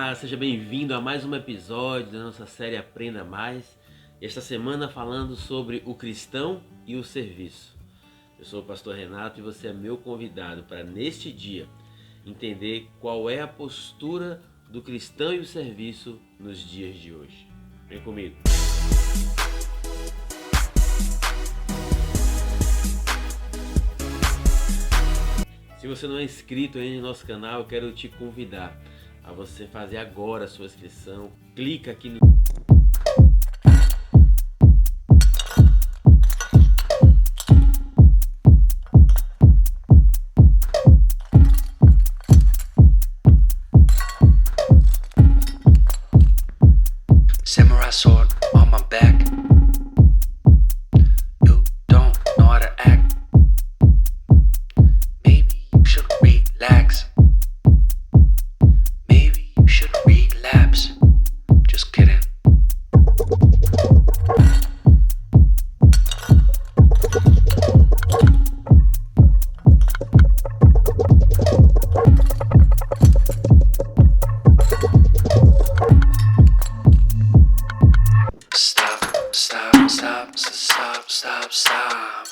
Olá, seja bem-vindo a mais um episódio da nossa série Aprenda Mais. Esta semana falando sobre o cristão e o serviço. Eu sou o pastor Renato e você é meu convidado para neste dia entender qual é a postura do cristão e o serviço nos dias de hoje. Vem comigo. Se você não é inscrito ainda no nosso canal, eu quero te convidar a você fazer agora a sua inscrição. Clica aqui no Samurai sword on my back. You don't know how to act. Maybe you should relax. Maybe you should relapse. Just kidding. Stop, stop, stop, stop, stop, stop.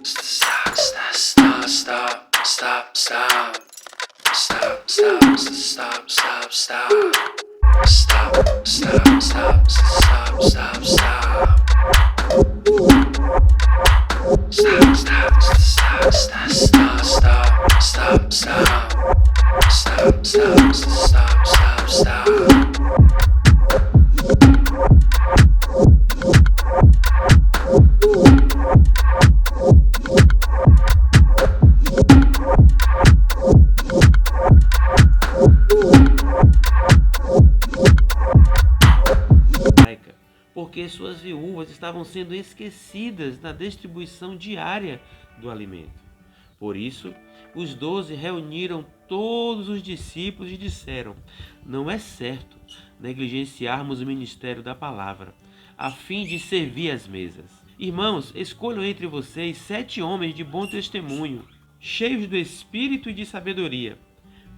Stop, stop, stop, stop, stop, stop. Stop, stop, stop, stop, stop. Stop, stop, stop, stop, stop, stop. Stop, stop, stop, stop, stop, stop, stop, stop. Stop, stop, stop, stop, stop. porque suas viúvas estavam sendo esquecidas na distribuição diária do alimento. Por isso, os 12 reuniram todos os discípulos e disseram: não é certo negligenciarmos o ministério da palavra, a fim de servir às mesas. Irmãos, escolham entre vocês 7 homens de bom testemunho, cheios do espírito e de sabedoria.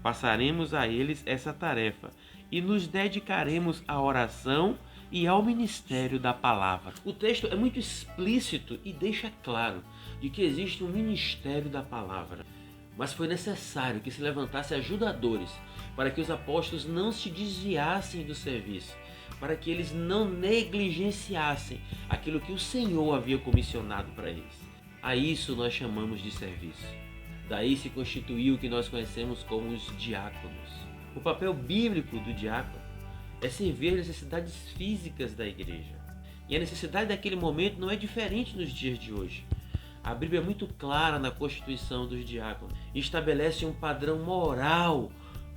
Passaremos a eles essa tarefa e nos dedicaremos à oração e ao ministério da palavra. O texto é muito explícito e deixa claro de que existe um ministério da palavra. Mas foi necessário que se levantasse ajudadores para que os apóstolos não se desviassem do serviço, para que eles não negligenciassem aquilo que o Senhor havia comissionado para eles. A isso nós chamamos de serviço. Daí se constituiu o que nós conhecemos como os diáconos. O papel bíblico do diácono é servir as necessidades físicas da igreja. E a necessidade daquele momento não é diferente nos dias de hoje. A Bíblia é muito clara na constituição dos diáconos e estabelece um padrão moral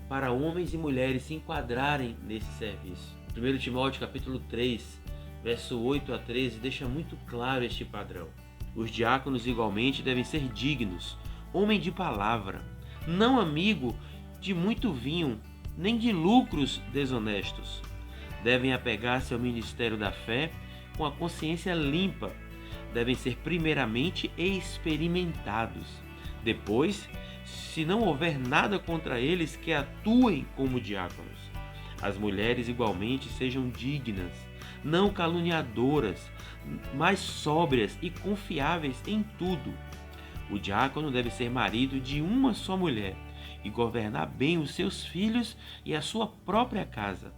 para homens e mulheres se enquadrarem nesse serviço. 1 Timóteo capítulo 3, verso 8 a 13, deixa muito claro este padrão. Os diáconos igualmente devem ser dignos, homem de palavra, não amigo de muito vinho, nem de lucros desonestos. Devem apegar-se ao ministério da fé com a consciência limpa. Devem ser primeiramente experimentados. Depois, se não houver nada contra eles, que atuem como diáconos. As mulheres igualmente sejam dignas, não caluniadoras, mas sóbrias e confiáveis em tudo. O diácono deve ser marido de uma só mulher e governar bem os seus filhos e a sua própria casa.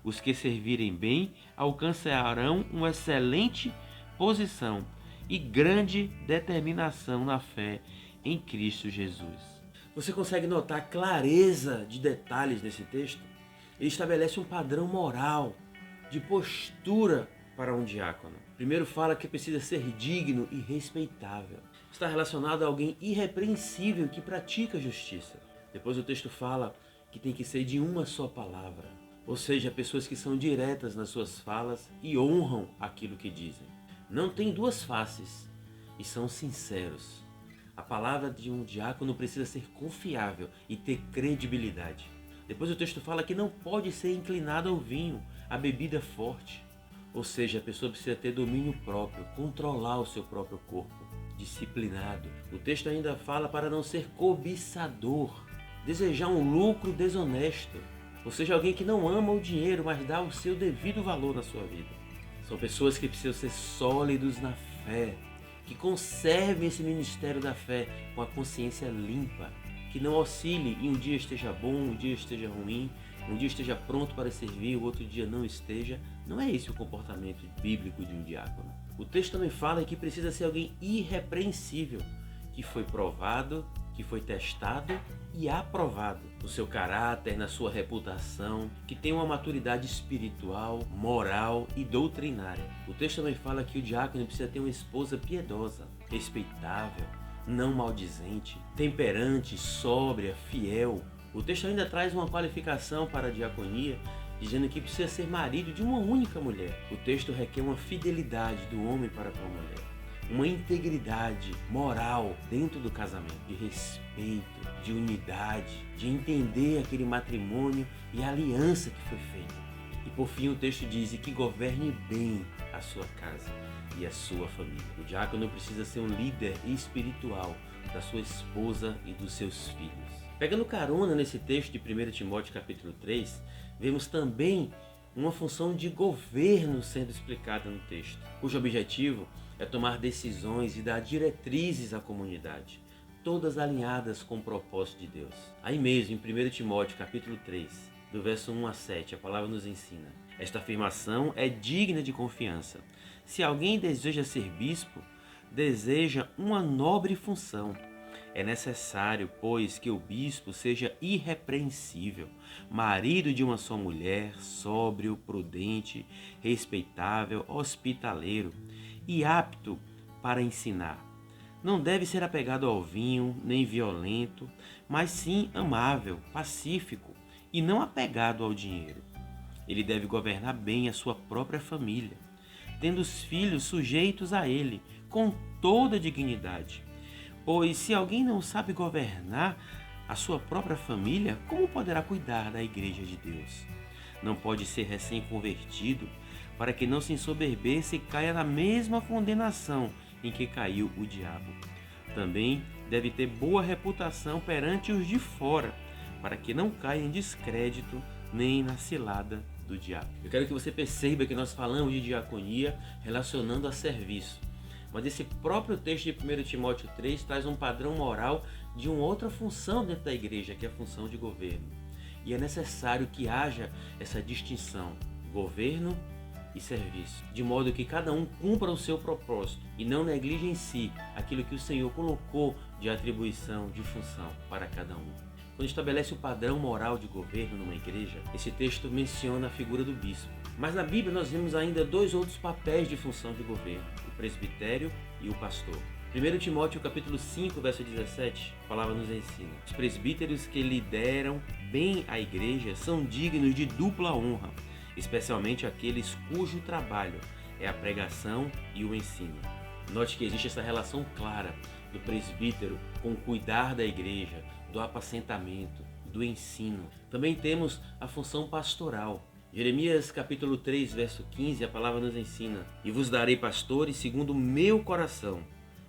Os que servirem bem alcançarão uma excelente posição e grande determinação na fé em Cristo Jesus. Você consegue notar a clareza de detalhes nesse texto? Ele estabelece um padrão moral, de postura para um diácono. Primeiro fala que precisa ser digno e respeitável. Está relacionado a alguém irrepreensível que pratica justiça. Depois o texto fala que tem que ser de uma só palavra. Ou seja, pessoas que são diretas nas suas falas e honram aquilo que dizem. Não tem duas faces e são sinceros. A palavra de um diácono precisa ser confiável e ter credibilidade. Depois o texto fala que não pode ser inclinado ao vinho, à bebida forte. Ou seja, a pessoa precisa ter domínio próprio, controlar o seu próprio corpo, disciplinado. O texto ainda fala para não ser cobiçador. desejar um lucro desonesto, ou seja, alguém que não ama o dinheiro, mas dá o seu devido valor na sua vida. São pessoas que precisam ser sólidos na fé, que conservem esse ministério da fé com a consciência limpa, que não oscile e um dia esteja bom, um dia esteja ruim, um dia esteja pronto para servir, o outro dia não esteja. Não é esse o comportamento bíblico de um diácono. O texto também fala que precisa ser alguém irrepreensível, que foi provado, que foi testado e aprovado no seu caráter, na sua reputação, que tem uma maturidade espiritual, moral e doutrinária. O texto também fala que o diácono precisa ter uma esposa piedosa, respeitável, não maldizente, temperante, sóbria, fiel. O texto ainda traz uma qualificação para a diaconia, dizendo que precisa ser marido de uma única mulher. O texto requer uma fidelidade do homem para com a mulher, uma integridade moral dentro do casamento, de respeito, de unidade, de entender aquele matrimônio e a aliança que foi feita. E por fim o texto diz que governe bem a sua casa e a sua família. O diácono precisa ser um líder espiritual da sua esposa e dos seus filhos. Pegando carona nesse texto de 1 Timóteo capítulo 3, vemos também uma função de governo sendo explicada no texto, cujo objetivo é tomar decisões e dar diretrizes à comunidade, todas alinhadas com o propósito de Deus. Aí mesmo, em 1 Timóteo capítulo 3, do verso 1 a 7, a palavra nos ensina: esta afirmação é digna de confiança. Se alguém deseja ser bispo, deseja uma nobre função. É necessário, pois, que o bispo seja irrepreensível, marido de uma só mulher, sóbrio, prudente, respeitável, hospitaleiro e apto para ensinar. Não deve ser apegado ao vinho, nem violento, mas sim amável, pacífico e não apegado ao dinheiro. Ele deve governar bem a sua própria família, tendo os filhos sujeitos a ele, com toda dignidade. Pois se alguém não sabe governar a sua própria família, como poderá cuidar da igreja de Deus? Não pode ser recém-convertido, para que não se ensoberbeça e caia na mesma condenação em que caiu o diabo. Também deve ter boa reputação perante os de fora, para que não caia em descrédito nem na cilada do diabo. Eu quero que você perceba que nós falamos de diaconia relacionando a serviço. Mas esse próprio texto de 1 Timóteo 3 traz um padrão moral de uma outra função dentro da igreja, que é a função de governo. E é necessário que haja essa distinção, governo e serviço, de modo que cada um cumpra o seu propósito e não negligencie aquilo que o Senhor colocou de atribuição, de função para cada um. Quando estabelece o padrão moral de governo numa igreja, esse texto menciona a figura do bispo. Mas na Bíblia nós vemos ainda dois outros papéis de função de governo, o presbitério e o pastor. 1 Timóteo capítulo 5, verso 17, a palavra nos ensina: os presbíteros que lideram bem a igreja são dignos de dupla honra, especialmente aqueles cujo trabalho é a pregação e o ensino. Note que existe essa relação clara do presbítero com cuidar da igreja, do apacentamento, do ensino. Também temos a função pastoral. Jeremias capítulo 3, verso 15, a palavra nos ensina: e vos darei pastores segundo o meu coração,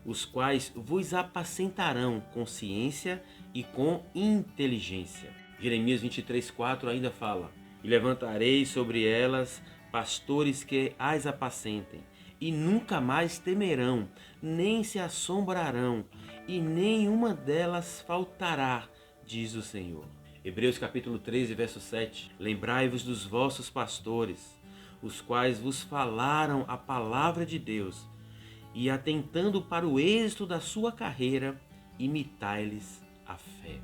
os quais vos apacentarão com ciência e com inteligência. Jeremias 23, 4 ainda fala: e levantarei sobre elas pastores que as apacentem, e nunca mais temerão, nem se assombrarão, e nenhuma delas faltará, diz o Senhor. Hebreus capítulo 13, verso 7. Lembrai-vos dos vossos pastores, os quais vos falaram a palavra de Deus, e atentando para o êxito da sua carreira, imitai-lhes a fé.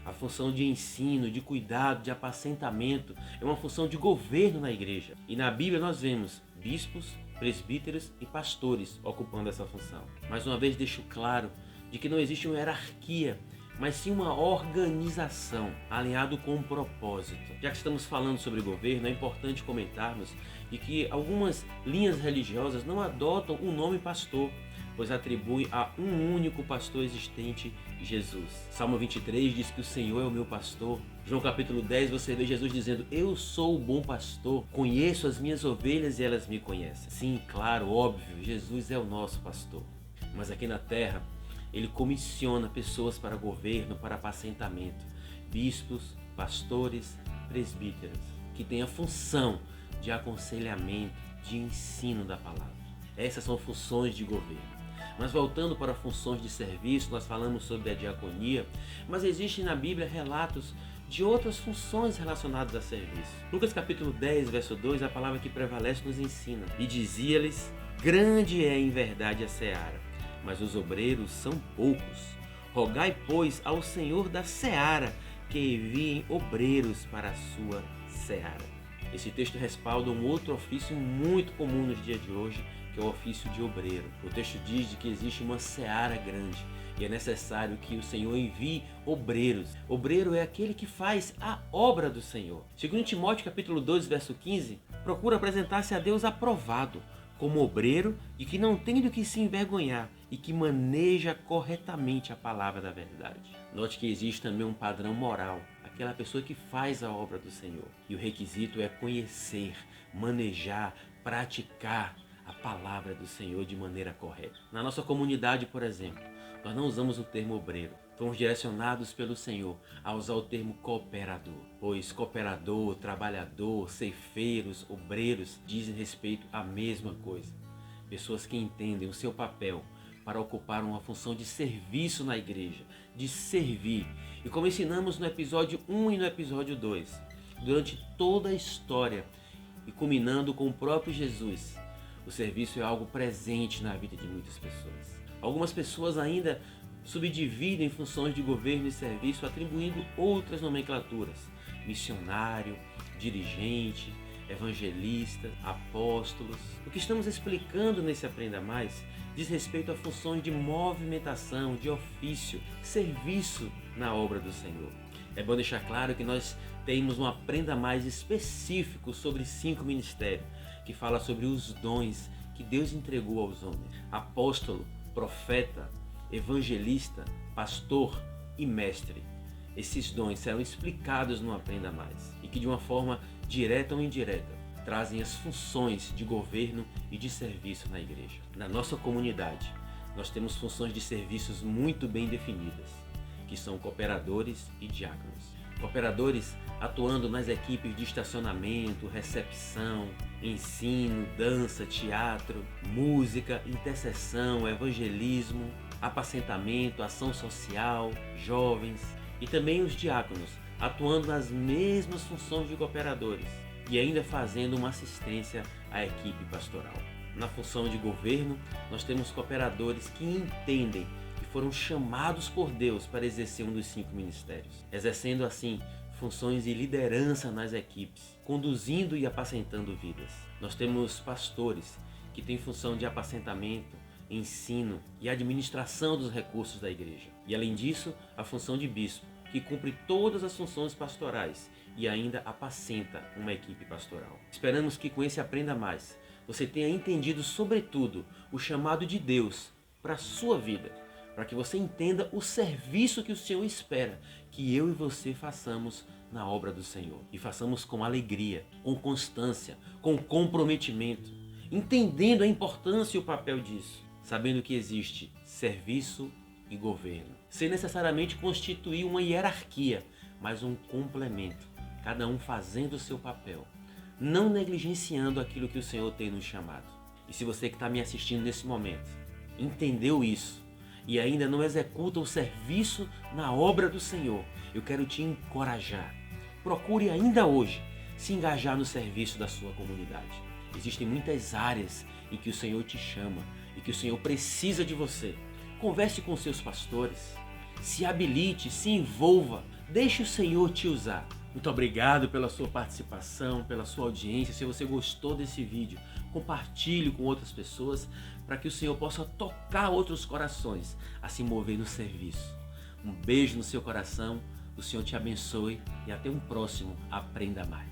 A função de ensino, de cuidado, de apacentamento é uma função de governo na igreja. E na Bíblia nós vemos bispos, presbíteros e pastores ocupando essa função. Mais uma vez deixo claro de que não existe uma hierarquia, mas sim uma organização alinhado com um propósito. Já que estamos falando sobre governo, é importante comentarmos de que algumas linhas religiosas não adotam o nome pastor, pois atribui a um único pastor existente, Jesus. Salmo 23 diz que o Senhor é o meu pastor. João capítulo 10 você vê Jesus dizendo: eu sou o bom pastor, conheço as minhas ovelhas e elas me conhecem. Sim, claro, óbvio, Jesus é o nosso pastor. Mas aqui na terra, Ele comissiona pessoas para governo, para apacentamento. bispos, pastores, presbíteros, que têm a função de aconselhamento, de ensino da palavra. Essas são funções de governo. Mas voltando para funções de serviço, nós falamos sobre a diaconia, mas existem na Bíblia relatos de outras funções relacionadas a serviço. Lucas capítulo 10, verso 2, a palavra que prevalece nos ensina: e dizia-lhes, grande é em verdade a seara, mas os obreiros são poucos. Rogai, pois, ao Senhor da seara que enviem obreiros para a sua seara. Esse texto respalda um outro ofício muito comum nos dias de hoje, que é o ofício de obreiro. O texto diz de que existe uma seara grande e é necessário que o Senhor envie obreiros. Obreiro é aquele que faz a obra do Senhor. Segundo Timóteo capítulo 2, verso 15, procura apresentar-se a Deus aprovado, como obreiro e que não tem do que se envergonhar e que maneja corretamente a palavra da verdade. Note que existe também um padrão moral, aquela pessoa que faz a obra do Senhor. E o requisito é conhecer, manejar, praticar a palavra do Senhor de maneira correta. Na nossa comunidade, por exemplo, nós não usamos o termo obreiro. Fomos direcionados pelo Senhor a usar o termo cooperador, pois cooperador, trabalhador, ceifeiros, obreiros dizem respeito à mesma coisa. Pessoas que entendem o seu papel para ocupar uma função de serviço na igreja, de servir. E como ensinamos no episódio 1 e no episódio 2, durante toda a história e culminando com o próprio Jesus, o serviço é algo presente na vida de muitas pessoas. Algumas pessoas ainda subdividem funções de governo e serviço atribuindo outras nomenclaturas: missionário, dirigente, evangelista, apóstolos. O que estamos explicando nesse Aprenda Mais diz respeito a funções de movimentação, de ofício, serviço na obra do Senhor. É bom deixar claro que nós temos um Aprenda Mais específico sobre 5 ministérios, que fala sobre os dons que Deus entregou aos homens: apóstolo, profeta, evangelista, pastor e mestre. Esses dons serão explicados no Aprenda Mais e que de uma forma direta ou indireta trazem as funções de governo e de serviço na igreja. Na nossa comunidade, nós temos funções de serviços muito bem definidas, que são cooperadores e diáconos. Cooperadores atuando nas equipes de estacionamento, recepção, ensino, dança, teatro, música, intercessão, evangelismo, apacentamento, ação social, jovens. E também os diáconos, atuando nas mesmas funções de cooperadores e ainda fazendo uma assistência à equipe pastoral. Na função de governo, nós temos cooperadores que entendem que foram chamados por Deus para exercer um dos 5 ministérios, exercendo assim funções de liderança nas equipes, conduzindo e apacentando vidas. Nós temos pastores que têm função de apacentamento, ensino e administração dos recursos da igreja. E além disso, a função de bispo, que cumpre todas as funções pastorais e ainda apacenta uma equipe pastoral. Esperamos que com esse Aprenda Mais, você tenha entendido sobretudo o chamado de Deus para a sua vida, para que você entenda o serviço que o Senhor espera que eu e você façamos na obra do Senhor. E façamos com alegria, com constância, com comprometimento, entendendo a importância e o papel disso, sabendo que existe serviço e governo, sem necessariamente constituir uma hierarquia, mas um complemento, cada um fazendo o seu papel, não negligenciando aquilo que o Senhor tem nos chamado. E se você que está me assistindo nesse momento entendeu isso e ainda não executa o serviço na obra do Senhor, eu quero te encorajar. Procure ainda hoje se engajar no serviço da sua comunidade. Existem muitas áreas em que o Senhor te chama e que o Senhor precisa de você. Converse com seus pastores, se habilite, se envolva, deixe o Senhor te usar. Muito obrigado pela sua participação, pela sua audiência. Se você gostou desse vídeo, compartilhe com outras pessoas para que o Senhor possa tocar outros corações a se mover no serviço. Um beijo no seu coração, o Senhor te abençoe e até um próximo Aprenda Mais.